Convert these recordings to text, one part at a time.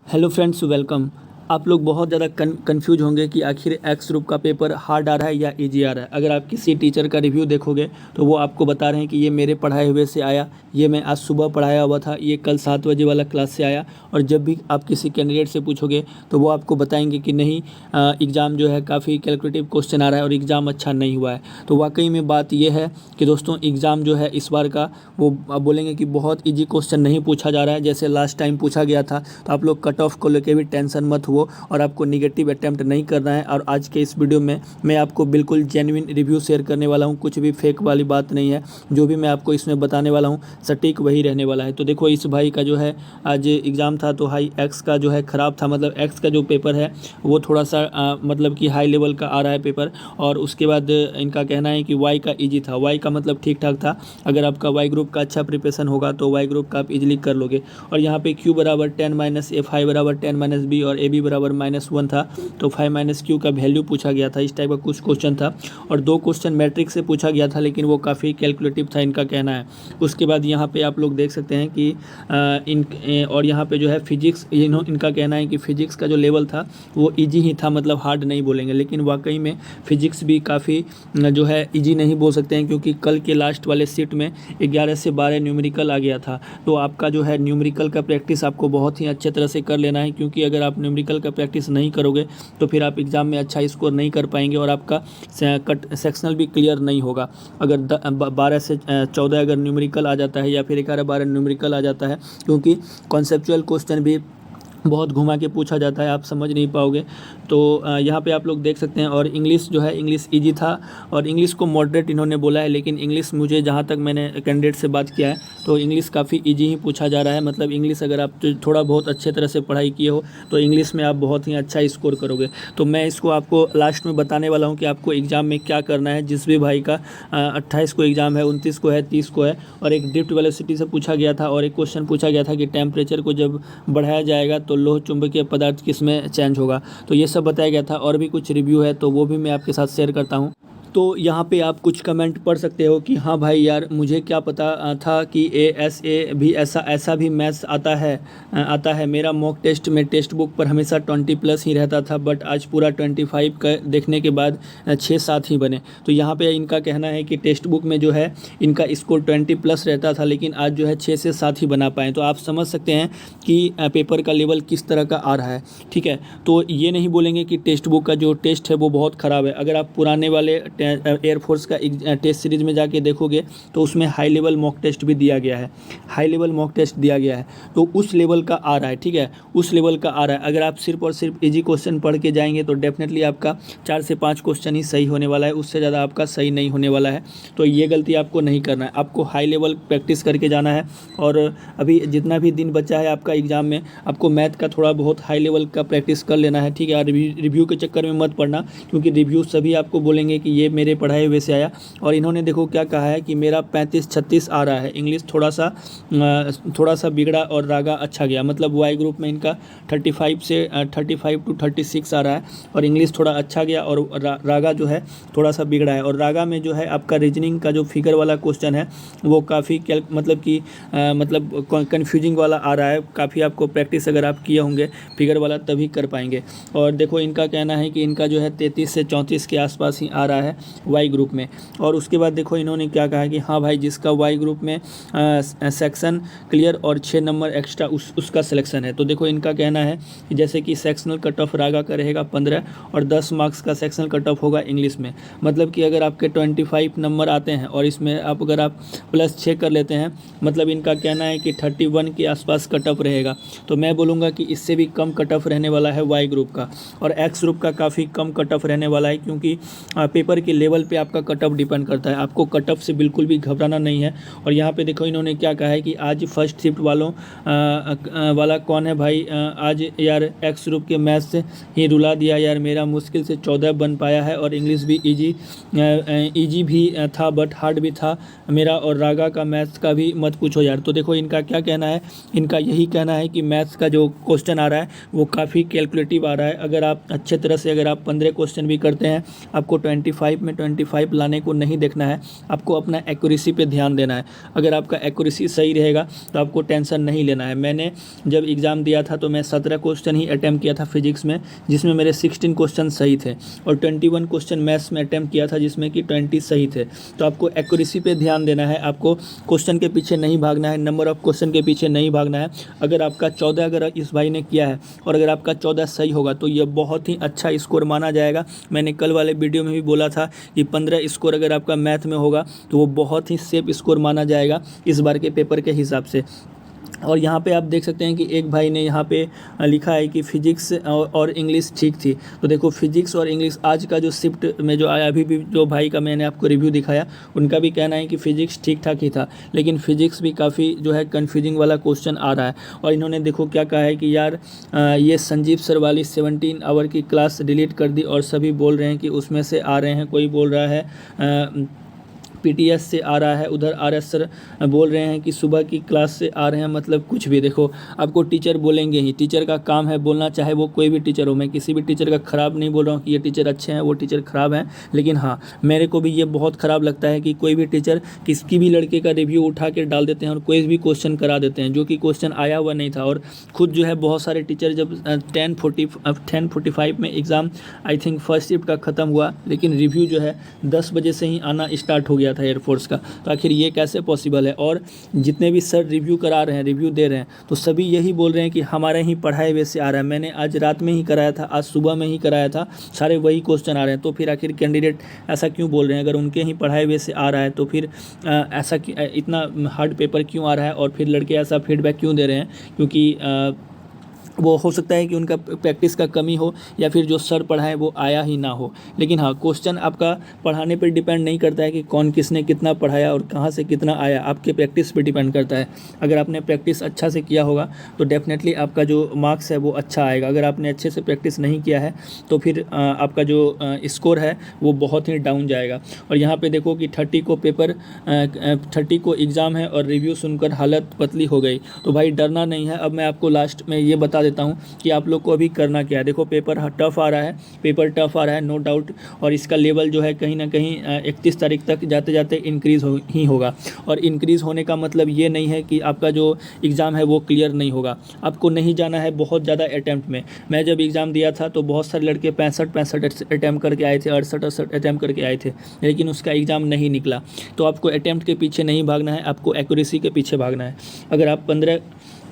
Hello friends, welcome. आप लोग बहुत ज़्यादा कन्फ्यूज होंगे कि आखिर एक्स ग्रुप का पेपर हार्ड आ रहा है या इजी आ रहा है। अगर आप किसी टीचर का रिव्यू देखोगे तो वो आपको बता रहे हैं कि ये मेरे पढ़ाए हुए से आया, ये मैं आज सुबह पढ़ाया हुआ था, ये कल 7 बजे वाला क्लास से आया। और जब भी आप किसी कैंडिडेट से पूछोगे तो वो आपको बताएंगे कि नहीं, एग्ज़ाम जो है काफ़ी कैलकुलेटिव क्वेश्चन आ रहा है और एग्ज़ाम अच्छा नहीं हुआ है। तो वाकई में बात ये है कि दोस्तों, एग्ज़ाम जो है इस बार का वो आप बोलेंगे कि बहुत ईजी क्वेश्चन नहीं पूछा जा रहा है जैसे लास्ट टाइम पूछा गया था। तो आप लोग कट ऑफ को लेकर भी टेंशन मत हो और आपको निगेटिव अटेम्प्ट नहीं करना है। और आज के इस वीडियो में मैं आपको बिल्कुल जेन्युइन रिव्यू शेयर करने वाला हूं, कुछ भी फेक वाली बात नहीं है। जो भी मैं आपको इसमें बताने वाला हूं सटीक वही रहने वाला है। तो देखो, इस भाई का जो है आज एग्ज़ाम था तो हाई एक्स का जो है ख़राब था, मतलब एक्स का जो पेपर है वो थोड़ा सा मतलब कि हाई लेवल का आ रहा है पेपर। और उसके बाद इनका कहना है कि वाई का ईजी था, वाई का मतलब ठीक ठाक था। अगर आपका वाई ग्रुप का अच्छा प्रिपरेशन होगा तो वाई ग्रुप का आप इजीली कर लोगे। और यहाँ पे क्यू बराबर 10 माइनस ए, फाई बराबर 10 माइनस बी और ए बी बराबर -1 था। तो 5 माइनस क्यू का वैल्यू पूछा गया था, इस टाइप का कुछ क्वेश्चन था। और 2 क्वेश्चन मैट्रिक्स से पूछा गया था लेकिन वो काफ़ी कैलकुलेटिव था, इनका कहना है। उसके बाद यहाँ पे आप लोग देख सकते हैं कि और यहाँ पे जो है फिजिक्स, इनका कहना है कि फ़िजिक्स का जो लेवल था वो ईजी ही था, मतलब हार्ड नहीं बोलेंगे। लेकिन वाकई में फ़िजिक्स भी काफ़ी जो है ईजी नहीं बोल सकते हैं, क्योंकि कल के लास्ट वाले सीट में 11 से 12 न्यूमेरिकल आ गया था। तो आपका जो है न्यूमेरिकल का प्रैक्टिस आपको बहुत ही अच्छे तरह से कर लेना है, क्योंकि अगर आप न्यूमेरिकल का प्रैक्टिस नहीं करोगे तो फिर आप एग्ज़ाम में अच्छा स्कोर नहीं कर पाएंगे और आपका सेक्शनल भी क्लियर नहीं होगा। अगर 12 से 14 अगर न्यूमेरिकल आ जाता है या फिर 11-12 न्यूमेरिकल आ जाता है, क्योंकि कॉन्सेप्चुअल क्वेश्चन भी बहुत घुमा के पूछा जाता है, आप समझ नहीं पाओगे। तो यहाँ पे आप लोग देख सकते हैं। और इंग्लिश जो है, इंग्लिश इजी था और इंग्लिश को मॉडरेट इन्होंने बोला है। लेकिन इंग्लिश मुझे जहाँ तक मैंने कैंडिडेट से बात किया है तो इंग्लिश काफ़ी इजी ही पूछा जा रहा है। मतलब इंग्लिश अगर आप थोड़ा बहुत अच्छे तरह से पढ़ाई किए हो तो इंग्लिश में आप बहुत ही अच्छा स्कोर करोगे। तो मैं इसको आपको लास्ट में बताने वाला हूँ कि आपको एग्ज़ाम में क्या करना है। जिस भी भाई का 28 को एग्ज़ाम है, 29 को है, 30 को है। और एक ड्रिफ्ट वेलोसिटी से पूछा गया था और एक क्वेश्चन पूछा गया था कि टेम्परेचर को जब बढ़ाया जाएगा तो लोह चुंबकीय पदार्थ किसमें चेंज होगा। तो ये सब बताया गया था। और भी कुछ रिव्यू है तो वो भी मैं आपके साथ शेयर करता हूँ। तो यहाँ पे आप कुछ कमेंट पढ़ सकते हो कि हाँ भाई यार, मुझे क्या पता था कि ASA भी ऐसा भी मैथ्स आता है। मेरा मॉक टेस्ट में टेक्स्ट बुक पर हमेशा 20+ ही रहता था, बट आज पूरा 25 का देखने के बाद 6-7 ही बने। तो यहाँ पे इनका कहना है कि टेक्स्ट बुक में जो है इनका स्कोर 20+ रहता था, लेकिन आज जो है 6 से 7 ही बना पाए। तो आप समझ सकते हैं कि पेपर का लेवल किस तरह का आ रहा है। ठीक है, तो ये नहीं बोलेंगे कि टेक्स्ट बुक का जो टेस्ट है वो बहुत ख़राब है। अगर आप पुराने वाले एयरफोर्स का टेस्ट सीरीज़ में जाके देखोगे तो उसमें हाई लेवल मॉक टेस्ट भी दिया गया है, हाई लेवल मॉक टेस्ट दिया गया है। तो उस लेवल का आ रहा है, ठीक है, उस लेवल का आ रहा है। अगर आप सिर्फ और सिर्फ इजी क्वेश्चन पढ़ के जाएंगे तो डेफिनेटली आपका 4 से 5 क्वेश्चन ही सही होने वाला है, उससे ज़्यादा आपका सही नहीं होने वाला है। तो ये गलती आपको नहीं करना है, आपको हाई लेवल प्रैक्टिस करके जाना है। और अभी जितना भी दिन बचा है आपका एग्ज़ाम में, आपको मैथ का थोड़ा बहुत हाई लेवल का प्रैक्टिस कर लेना है, ठीक है। रिव्यू के चक्कर में मत पढ़ना, क्योंकि रिव्यू सभी आपको बोलेंगे कि ये मेरे पढ़ाए हुए से आया। और इन्होंने देखो क्या कहा है कि मेरा 35-36 आ रहा है। इंग्लिश थोड़ा सा बिगड़ा और रागा अच्छा गया, मतलब वाई ग्रुप में इनका 35 से 35 to 36 आ रहा है और इंग्लिश थोड़ा अच्छा गया और रागा जो है थोड़ा सा बिगड़ा है। और रागा में जो है आपका रीजनिंग का जो फिगर वाला क्वेश्चन है वो काफ़ी मतलब कि कन्फ्यूजिंग वाला आ रहा है। काफ़ी आपको प्रैक्टिस अगर आप किए होंगे फिगर वाला तभी कर पाएंगे। और देखो, इनका कहना है कि इनका जो है 33 से 34 के आसपास ही आ रहा है वाई ग्रुप में। और उसके बाद देखो इन्होंने क्या कहा कि हाँ भाई, जिसका वाई ग्रुप में सेक्शन क्लियर और 6 नंबर एक्स्ट्रा उसका सिलेक्शन है। तो देखो इनका कहना है कि जैसे कि सेक्शनल कट ऑफ रागा का रहेगा 15 और 10 मार्क्स का सेक्शनल कट ऑफ होगा इंग्लिश में। मतलब कि अगर आपके 25 नंबर आते हैं और इसमें अगर आप +6 कर लेते हैं, मतलब इनका कहना है कि 31 के आसपास कट ऑफ रहेगा। तो मैं बोलूँगा कि इससे भी कम कट ऑफ रहने वाला है वाई ग्रुप का। और एक्स ग्रुप का काफ़ी कम कट ऑफ रहने वाला है, क्योंकि पेपर के लेवल पे आपका कट ऑफ डिपेंड करता है। आपको कट ऑफ से बिल्कुल भी घबराना नहीं है। और यहाँ पे देखो इन्होंने क्या कहा है कि आज फर्स्ट शिफ्ट वाला कौन है भाई, आज यार एक्स ग्रुप के मैथ से ही रुला दिया यार, मेरा मुश्किल से 14 बन पाया है। और इंग्लिश भी इजी भी था बट हार्ड भी था मेरा, और रागा का मैथ्स का भी मत पूछो यार। तो देखो इनका क्या कहना है, इनका यही कहना है कि मैथ्स का जो क्वेश्चन आ रहा है वो काफ़ी कैलकुलेटिव आ रहा है। अगर आप अच्छे तरह से अगर आप 15 क्वेश्चन भी करते हैं, आपको 25 25 में 25 लाने को नहीं देखना है, आपको अपना एक्यूरेसी पे ध्यान देना है। अगर आपका एक्यूरेसी सही रहेगा तो आपको टेंशन नहीं लेना है। मैंने जब एग्ज़ाम दिया था तो मैं 17 क्वेश्चन ही अटैम्प्ट किया था फिजिक्स में, जिसमें मेरे 16 क्वेश्चन सही थे, और 21 क्वेश्चन मैथ्स में अटैम्प्ट किया था जिसमें कि 20 सही थे। तो आपको एक्यूरेसी पे ध्यान देना है, आपको क्वेश्चन के पीछे नहीं भागना है, नंबर ऑफ क्वेश्चन के पीछे नहीं भागना है। अगर आपका 14 अगर इस भाई ने किया है और अगर आपका 14 सही होगा तो ये बहुत ही अच्छा स्कोर माना जाएगा। मैंने कल वाले वीडियो में भी बोला था कि 15 स्कोर अगर आपका मैथ में होगा तो वो बहुत ही सेफ स्कोर माना जाएगा इस बार के पेपर के हिसाब से। और यहाँ पे आप देख सकते हैं कि एक भाई ने यहाँ पे लिखा है कि फ़िज़िक्स और इंग्लिश ठीक थी। तो देखो फ़िज़िक्स और इंग्लिश आज का जो शिफ्ट में जो आया, अभी भी जो भाई का मैंने आपको रिव्यू दिखाया, उनका भी कहना है कि फ़िज़िक्स ठीक ठाक ही था, लेकिन फ़िज़िक्स भी काफ़ी जो है कन्फ्यूजिंग वाला क्वेश्चन आ रहा है। और इन्होंने देखो क्या कहा है कि यार ये संजीव सर वाली 17 आवर की क्लास डिलीट कर दी और सभी बोल रहे हैं कि उसमें से आ रहे हैं। कोई बोल रहा है पीटीएस से आ रहा है, उधर आरएस सर बोल रहे हैं कि सुबह की क्लास से आ रहे हैं। मतलब कुछ भी देखो, आपको टीचर बोलेंगे ही, टीचर का काम है बोलना, चाहे वो कोई भी टीचर हो। मैं किसी भी टीचर का ख़राब नहीं बोल रहा हूँ कि ये टीचर अच्छे हैं वो टीचर ख़राब हैं, लेकिन हाँ मेरे को भी ये बहुत ख़राब लगता है कि कोई भी टीचर किसी भी लड़के का रिव्यू उठा के डाल देते हैं और कोई भी क्वेश्चन करा देते हैं जो कि क्वेश्चन आया हुआ नहीं था। और खुद जो है बहुत सारे टीचर जब 10:45 में exam I think first shift का ख़त्म हुआ, लेकिन रिव्यू जो है 10 बजे से ही आना स्टार्ट हो गया था एयरफोर्स का। तो आखिर ये कैसे पॉसिबल है? और जितने भी सर रिव्यू करा रहे हैं, रिव्यू दे रहे हैं, तो सभी यही बोल रहे हैं कि हमारे ही पढ़ाए हुए से आ रहा है। मैंने आज रात में ही कराया था, आज सुबह में ही कराया था, सारे वही क्वेश्चन आ रहे हैं। तो फिर आखिर कैंडिडेट ऐसा क्यों बोल रहे हैं? अगर उनके ही पढ़ाए हुए से आ रहा है तो फिर ऐसा इतना हार्ड पेपर क्यों आ रहा है? और फिर लड़के ऐसा फीडबैक क्यों दे रहे हैं? क्योंकि वो हो सकता है कि उनका प्रैक्टिस का कमी हो या फिर जो सर पढ़ाए वो आया ही ना हो। लेकिन हाँ, क्वेश्चन आपका पढ़ाने पर डिपेंड नहीं करता है कि कौन किसने कितना पढ़ाया और कहाँ से कितना आया, आपके प्रैक्टिस पे डिपेंड करता है। अगर आपने प्रैक्टिस अच्छा से किया होगा तो डेफिनेटली आपका जो मार्क्स है वो अच्छा आएगा। अगर आपने अच्छे से प्रैक्टिस नहीं किया है तो फिर आपका जो स्कोर है वो बहुत ही डाउन जाएगा। और यहाँ पर देखो कि 30 को एग्ज़ाम है और रिव्यू सुनकर हालत पतली हो गई। तो भाई डरना नहीं है। अब मैं आपको लास्ट में ये बता देता हूँ कि आप लोग को अभी करना क्या है। देखो पेपर टफ आ रहा है, पेपर टफ आ रहा है नो डाउट, और इसका लेवल जो है कहीं ना कहीं 31 तारीख तक जाते जाते इंक्रीज़ ही होगा। और इंक्रीज़ होने का मतलब ये नहीं है कि आपका जो एग्ज़ाम है वो क्लियर नहीं होगा। आपको नहीं जाना है बहुत ज़्यादा अटैम्प्ट में। मैं जब एग्ज़ाम दिया था तो बहुत सारे लड़के 65 अटैम्प्ट करके आए थे, 68 अटैम्प्ट करके आए थे, लेकिन उसका एग्ज़ाम नहीं निकला। तो आपको अटैम्प्ट के पीछे नहीं भागना है, आपको एक्यूरेसी के पीछे भागना है। अगर आप 15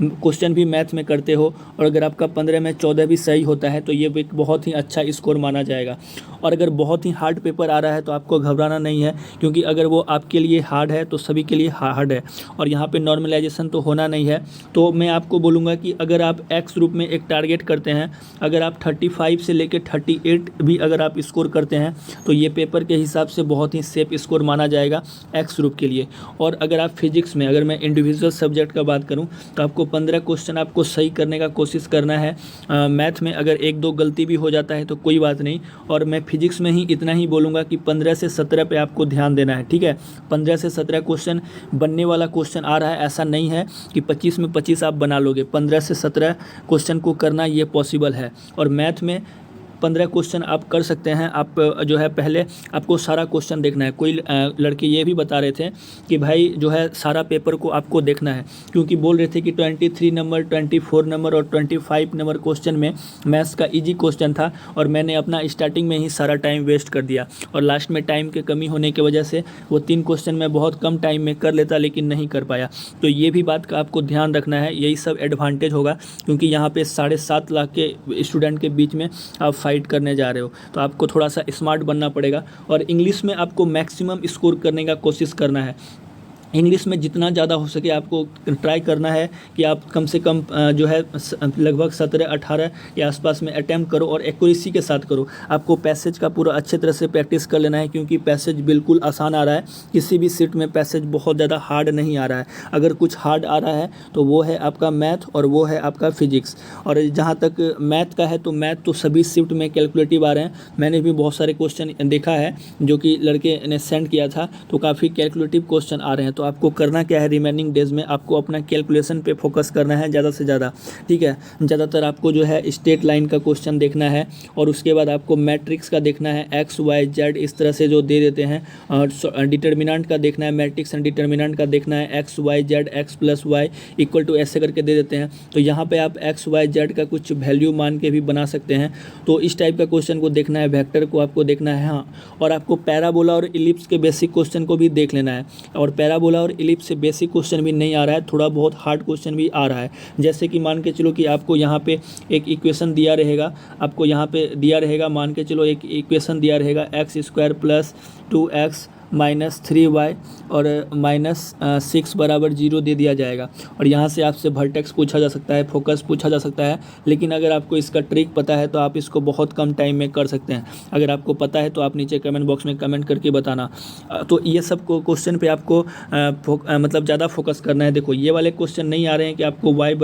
क्वेश्चन भी मैथ में करते हो और अगर आपका 15 में 14 भी सही होता है तो ये एक बहुत ही अच्छा स्कोर माना जाएगा। और अगर बहुत ही हार्ड पेपर आ रहा है तो आपको घबराना नहीं है, क्योंकि अगर वो आपके लिए हार्ड है तो सभी के लिए हार्ड है, और यहाँ पे नॉर्मलाइजेशन तो होना नहीं है। तो मैं आपको बोलूँगा कि अगर आप एक्स ग्रुप में एक टारगेट करते हैं, अगर आप 35 से लेकर 38 भी अगर आप स्कोर करते हैं तो ये पेपर के हिसाब से बहुत ही सेफ स्कोर माना जाएगा एक्स ग्रुप के लिए। और अगर आप फिजिक्स में, अगर मैं इंडिविजुअल सब्जेक्ट का बात करूँ तो आपको 15 क्वेश्चन आपको सही करने का कोशिश करना है। मैथ में अगर 1-2 गलती भी हो जाता है तो कोई बात नहीं। और मैं फिजिक्स में ही इतना ही बोलूँगा कि 15 से 17 पे आपको ध्यान देना है, ठीक है। 15 से 17 क्वेश्चन बनने वाला क्वेश्चन आ रहा है, ऐसा नहीं है कि 25 में 25 आप बना लोगे। 15 से 17 क्वेश्चन को करना ये पॉसिबल है। और मैथ में 15 क्वेश्चन आप कर सकते हैं। आप जो है पहले आपको सारा क्वेश्चन देखना है। कोई लड़के ये भी बता रहे थे कि भाई जो है सारा पेपर को आपको देखना है, क्योंकि बोल रहे थे कि 23 नंबर, 24 नंबर और 25 नंबर क्वेश्चन में मैथ्स का इजी क्वेश्चन था और मैंने अपना स्टार्टिंग में ही सारा टाइम वेस्ट कर दिया और लास्ट में टाइम की कमी होने की वजह से वो 3 क्वेश्चन मैं बहुत कम टाइम में कर लेता, लेकिन नहीं कर पाया। तो ये भी बात का आपको ध्यान रखना है। यही सब एडवांटेज होगा, क्योंकि यहाँ पे 7.5 लाख के स्टूडेंट के बीच में आप फाइट करने जा रहे हो, तो आपको थोड़ा सा स्मार्ट बनना पड़ेगा। और इंग्लिश में आपको मैक्सिमम स्कोर करने का कोशिश करना है। इंग्लिश में जितना ज़्यादा हो सके आपको ट्राई करना है कि आप कम से कम जो है लगभग 17-18 के आसपास में अटैम्प्ट करो और एक्यूरेसी के साथ करो। आपको पैसेज का पूरा अच्छे तरह से प्रैक्टिस कर लेना है, क्योंकि पैसेज बिल्कुल आसान आ रहा है। किसी भी सीट में पैसेज बहुत ज़्यादा हार्ड नहीं आ रहा है। अगर कुछ हार्ड आ रहा है तो वो है आपका मैथ और वो है आपका फिजिक्स। और जहाँ तक मैथ का है तो मैथ तो सभी शिफ्ट में कैलकुलेटिव आ रहे हैं। मैंने भी बहुत सारे क्वेश्चन देखा है जो कि लड़के ने सेंड किया था, तो काफ़ी कैलकुलेटिव क्वेश्चन आ रहे हैं। तो आपको करना क्या है, रिमेनिंग डेज में आपको अपना कैलकुलेशन पे फोकस करना है ज़्यादा से ज़्यादा, ठीक है। ज़्यादातर आपको जो है स्ट्रेट लाइन का क्वेश्चन देखना है और उसके बाद आपको मैट्रिक्स का देखना है, एक्स वाई जेड इस तरह से जो दे देते हैं, और डिटर्मिनेंट का देखना है, मैट्रिक्स एंड डिटर्मिनेंट का देखना है, X Y Z X plus Y equal to ऐसे करके दे देते हैं। तो यहाँ पे आप एक्स वाई जेड का कुछ वैल्यू मान के भी बना सकते हैं। तो इस टाइप का क्वेश्चन को देखना है, वेक्टर को आपको देखना है, हाँ। और आपको पैराबोला और इलिप्स के बेसिक क्वेश्चन को भी देख लेना है। और पैराबोला और इलिप्स से बेसिक क्वेश्चन भी नहीं आ रहा है, थोड़ा बहुत हार्ड क्वेश्चन भी आ रहा है। जैसे कि मान के चलो कि आपको यहाँ पे एक इक्वेशन दिया रहेगा, आपको यहाँ पे दिया रहेगा, मान के चलो एक इक्वेशन दिया रहेगा x square plus 2x minus 3y और माइनस 6 बराबर 0 दे दिया जाएगा। और यहाँ से आपसे वर्टेक्स पूछा जा सकता है, फोकस पूछा जा सकता है। लेकिन अगर आपको इसका ट्रिक पता है तो आप इसको बहुत कम टाइम में कर सकते हैं। अगर आपको पता है तो आप नीचे कमेंट बॉक्स में कमेंट करके बताना। तो ये सब क्वेश्चन पे आपको मतलब ज़्यादा फोकस करना है। देखो ये वाले क्वेश्चन नहीं आ रहे हैं कि आपको y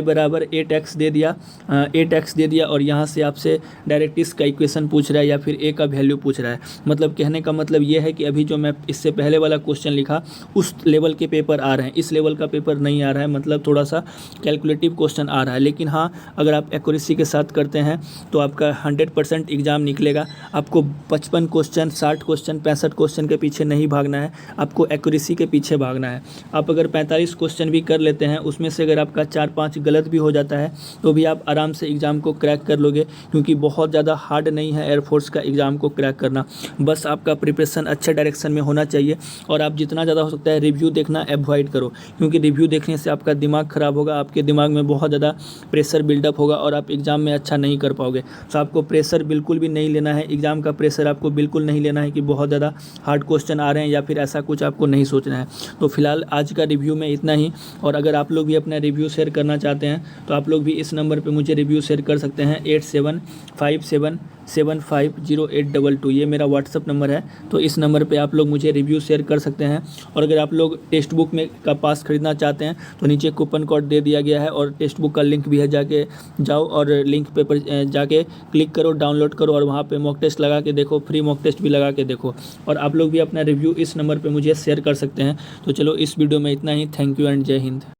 बराबर 8x दे दिया, 8x दे दिया और यहाँ से आपसे डायरेक्ट इसका इक्वेशन पूछ रहा है या फिर a का वैल्यू पूछ रहा है। मतलब कहने का मतलब ये है कि अभी जो मैं इससे पहले वाला क्वेश्चन लिखा उस लेवल के पेपर आ रहे हैं, इस लेवल का पेपर नहीं आ रहा है। मतलब थोड़ा सा कैलकुलेटिव क्वेश्चन आ रहा है। लेकिन हाँ, अगर आप एक्यूरेसी के साथ करते हैं तो आपका 100% एग्ज़ाम निकलेगा। आपको 55 क्वेश्चन, 60 क्वेश्चन, 65 क्वेश्चन के पीछे नहीं भागना है, आपको एक्यूरेसी के पीछे भागना है। आप अगर 45 क्वेश्चन भी कर लेते हैं, उसमें से अगर आपका 4-5 गलत भी हो जाता है तो भी आप आराम से एग्ज़ाम को क्रैक कर लोगे, क्योंकि बहुत ज़्यादा हार्ड नहीं है एयरफोर्स का एग्ज़ाम को क्रैक करना। बस आपका प्रिपरेशन अच्छे डायरेक्शन में होना चाहिए। और आप जितना ज़्यादा हो सकता है रिव्यू देखना अवॉइड करो, क्योंकि रिव्यू देखने से आपका दिमाग ख़राब होगा, आपके दिमाग में बहुत ज़्यादा प्रेशर बिल्डअप होगा और आप एग्ज़ाम में अच्छा नहीं कर पाओगे। तो आपको प्रेशर बिल्कुल भी नहीं लेना है, एग्ज़ाम का प्रेशर आपको बिल्कुल नहीं लेना है कि बहुत ज़्यादा हार्ड क्वेश्चन आ रहे हैं या फिर ऐसा कुछ आपको नहीं सोचना है। तो फिलहाल आज का रिव्यू में इतना ही। और अगर आप लोग भी अपना रिव्यू शेयर करना चाहते हैं तो आप लोग भी इस नंबर पर मुझे रिव्यू शेयर कर सकते हैं, 8757750822। ये मेरा व्हाट्सअप नंबर है। तो इस नंबर पे आप लोग मुझे रिव्यू शेयर कर सकते हैं। और अगर आप लोग टेक्स्ट बुक में का पास खरीदना चाहते हैं तो नीचे कूपन कोड दे दिया गया है और टेक्स्ट बुक का लिंक भी है, जाके जाओ और लिंक पे पर जाके क्लिक करो, डाउनलोड करो और वहाँ पे मॉक टेस्ट लगा के देखो, फ्री मॉक टेस्ट भी लगा के देखो। और आप लोग भी अपना रिव्यू इस नंबर पर मुझे शेयर कर सकते हैं। तो चलो इस वीडियो में इतना ही। थैंक यू एंड जय हिंद।